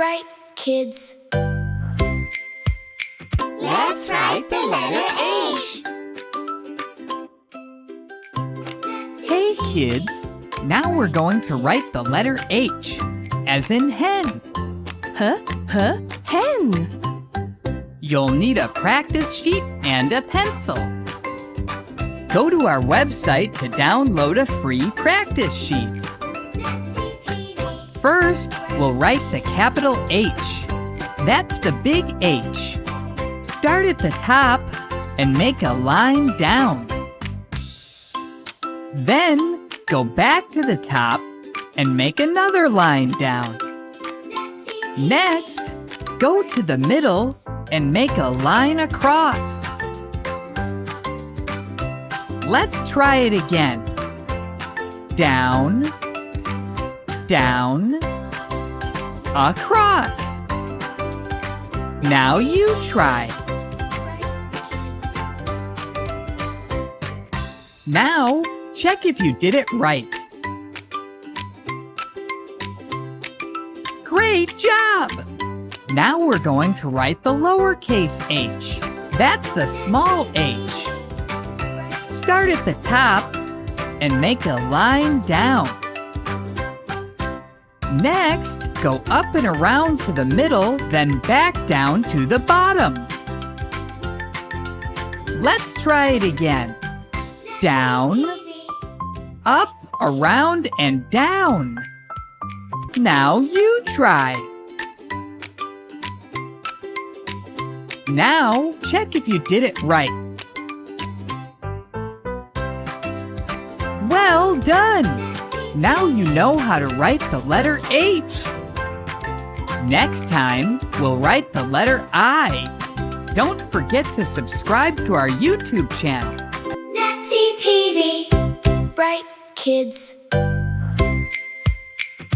bright kids. Let's write the letter H. Hey kids, now we're going to write the letter H, as in hen. Hen. You'll need a practice sheet and a pencil. Go to our website to download a free practice sheet. First, we'll write the capital H. That's the big H. Start at the top and make a line down. Then, go back to the top and make another line down. Next, go to the middle and make a line across. Let's try it again. Down, down, across. Now you try. Now, check if you did it right. Great job! Now we're going to write the lowercase h. That's the small h. Start at the top and make a line down. Next, go up and around to the middle, then back down to the bottom. Let's try it again. Down, up, around, and down. Now you try. Now, check if you did it right. Well done! Now you know how to write the letter H. Next time, we'll write the letter I. Don't forget to subscribe to our YouTube channel. Natty TV, bright kids.